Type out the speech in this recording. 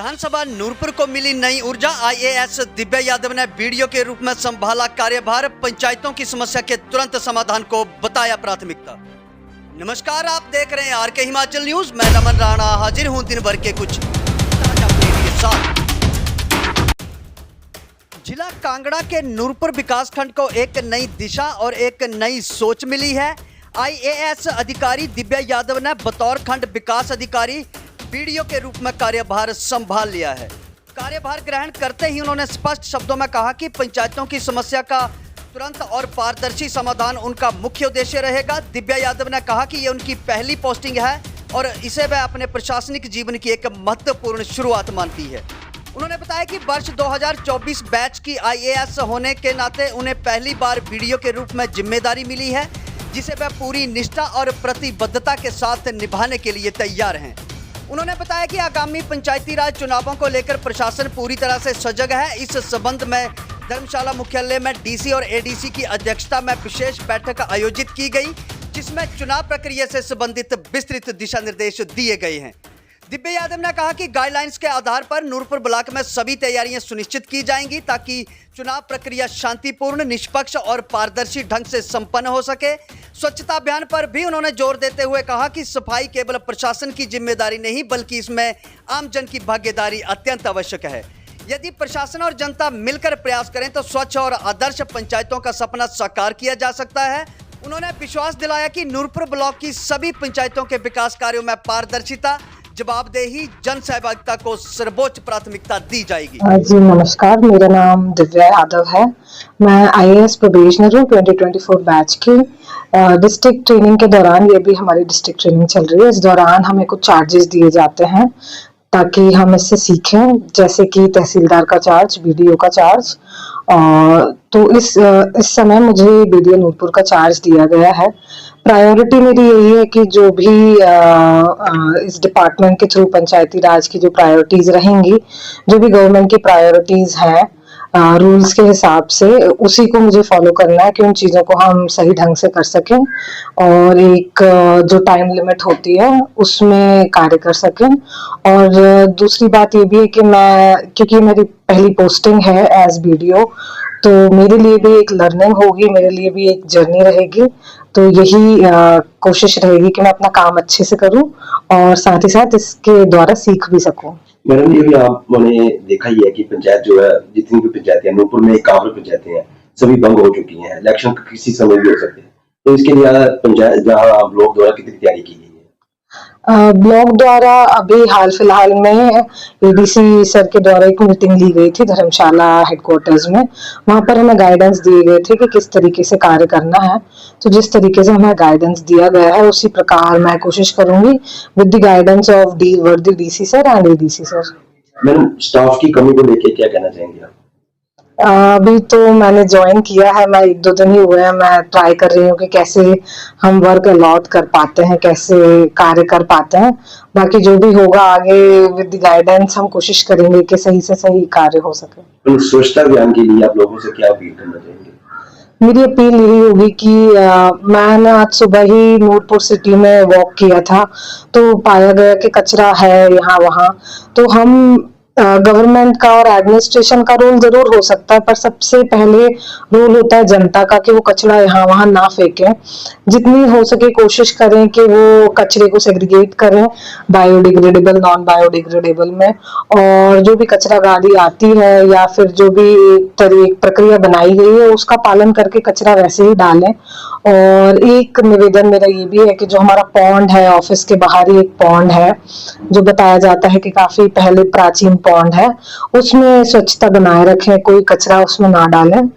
विधानसभा नूरपुर को मिली नई ऊर्जा। आईएएस दिव्या यादव ने वीडियो के रूप में संभाला कार्यभार। पंचायतों की समस्या के तुरंत समाधान को बताया प्राथमिकता। नमस्कार, आप देख रहे हैं आरके हिमाचल न्यूज। मैं रमन राणा हाजिर हूं दिन भर के कुछ ताजा अपडेट के साथ। जिला कांगड़ा के नूरपुर विकासखंड को एक नई दिशा और एक नई सोच मिली है। आईएएस अधिकारी दिव्या यादव ने बतौर खंड विकास अधिकारी वीडियो के रूप में कार्यभार संभाल लिया है। कार्यभार ग्रहण करते ही उन्होंने स्पष्ट शब्दों में कहा कि पंचायतों की समस्या का तुरंत और पारदर्शी समाधान उनका मुख्य उद्देश्य रहेगा। दिव्या यादव ने कहा कि ये उनकी पहली पोस्टिंग है और इसे वह अपने प्रशासनिक जीवन की एक महत्वपूर्ण शुरुआत मानती है। उन्होंने बताया कि वर्ष 2024 बैच की आईएएस होने के नाते उन्हें पहली बार वीडियो के रूप में जिम्मेदारी मिली है, जिसे वह पूरी निष्ठा और प्रतिबद्धता के साथ निभाने के लिए तैयार हैं। उन्होंने बताया कि आगामी पंचायती राज चुनावों को लेकर प्रशासन पूरी तरह से सजग है। इस संबंध में धर्मशाला मुख्यालय में डीसी और एडीसी की अध्यक्षता में विशेष बैठक आयोजित की गई, जिसमें चुनाव प्रक्रिया से संबंधित विस्तृत दिशा निर्देश दिए गए हैं। दिव्या यादव ने कहा कि गाइडलाइंस के आधार पर नूरपुर ब्लॉक में सभी तैयारियां सुनिश्चित की जाएंगी ताकि चुनाव प्रक्रिया शांतिपूर्ण, निष्पक्ष और पारदर्शी ढंग से संपन्न हो सके। स्वच्छता अभियान पर भी उन्होंने जोर देते हुए कहा कि सफाई केवल प्रशासन की जिम्मेदारी नहीं बल्कि इसमें आम जन की भागीदारी अत्यंत आवश्यक है। यदि प्रशासन और जनता मिलकर प्रयास करें तो स्वच्छ और आदर्श पंचायतों का सपना साकार किया जा सकता है। उन्होंने विश्वास दिलाया कि नूरपुर ब्लॉक की सभी पंचायतों के विकास कार्यों में पारदर्शिता, जवाबदेही, जन सहभागिता को सर्वोच्च प्राथमिकता दी जाएगी। जी नमस्कार, मेरा नाम दिव्या यादव है। मैं आईएएस प्रोबेशनर हूँ 2024 बैच की। डिस्ट्रिक्ट ट्रेनिंग के दौरान, ये भी हमारी डिस्ट्रिक्ट ट्रेनिंग चल रही है, इस दौरान हमें कुछ चार्जेस दिए जाते हैं ताकि हम इससे सीखें, जैसे कि तहसीलदार का चार्ज, बीडीओ का चार्ज। तो इस समय मुझे बीडीओ नूरपुर का चार्ज दिया गया है। प्रायोरिटी मेरी यही है कि जो भी इस डिपार्टमेंट के थ्रू पंचायती राज की जो प्रायोरिटीज रहेंगी, जो भी गवर्नमेंट की प्रायोरिटीज हैं रूल्स के हिसाब से, उसी को मुझे फॉलो करना है कि उन चीज़ों को हम सही ढंग से कर सकें और एक जो टाइम लिमिट होती है उसमें कार्य कर सकें। और दूसरी बात ये भी है कि क्योंकि मेरी पहली पोस्टिंग है एज बीडीओ, तो मेरे लिए भी एक लर्निंग होगी, मेरे लिए भी एक जर्नी रहेगी। तो यही कोशिश रहेगी कि मैं अपना काम अच्छे से करूं और साथ ही साथ इसके द्वारा सीख भी सकूं। मैडम, ये भी आपने देखा ही है कि पंचायत जो है, जितनी भी पंचायतें हैं नूरपुर में, 51 पंचायतें हैं, सभी बंद हो चुकी हैं। इलेक्शन किसी समय भी हो सकते हैं, तो इसके लिए पंचायत जहाँ ब्लॉक द्वारा कितनी तैयारी की गई है? ब्लॉक द्वारा अभी हाल फिलहाल में एडीसी सर के द्वारा एक मीटिंग ली गई थी धर्मशाला हेडक्वार्टर्स में। वहां पर हमें गाइडेंस दिए गए थे कि किस तरीके से कार्य करना है। तो जिस तरीके से हमें गाइडेंस दिया गया है उसी प्रकार मैं कोशिश करूंगी with the guidance of DC sir and ADC sir. Madam, staff की कमी को लेकर क्या कहना चाहेंगे आप? अभी तो मैंने ज्वाइन किया है, मैं 1-2 दिन ही हुए हैं। मैं ट्राई कर रही हूँ कि कैसे हम वर्क अलॉट कर पाते हैं, कैसे कार्य कर पाते हैं। बाकी जो भी होगा आगे विद गाइडेंस हम कोशिश करेंगे कि सही से सही कार्य हो सके। स्वच्छता अभियान के लिए आप लोगों से क्या अपील करना चाहेंगे? मेरी अपील यही होगी कि मैंने आज सुबह ही नूरपुर सिटी में वॉक किया था, तो पाया गया कि कचरा है यहाँ वहाँ। तो हम गवर्नमेंट का और एडमिनिस्ट्रेशन का रोल जरूर हो सकता है, पर सबसे पहले रोल होता है जनता का कि वो कचरा यहाँ वहाँ ना फेंकें। जितनी हो सके कोशिश करें कि वो कचरे को सेग्रीगेट करें बायोडिग्रेडेबल, नॉन बायोडिग्रेडेबल में। और जो भी कचरा गाड़ी आती है या फिर जो भी एक प्रक्रिया बनाई गई है उसका पालन करके कचरा वैसे ही डालें। और एक निवेदन मेरा ये भी है कि जो हमारा पॉन्ड है, ऑफिस के बाहर ही एक पॉन्ड है जो बताया जाता है कि काफी पहले प्राचीन पॉन्ड है, उसमें स्वच्छता बनाए रखें, कोई कचरा उसमें ना डालें।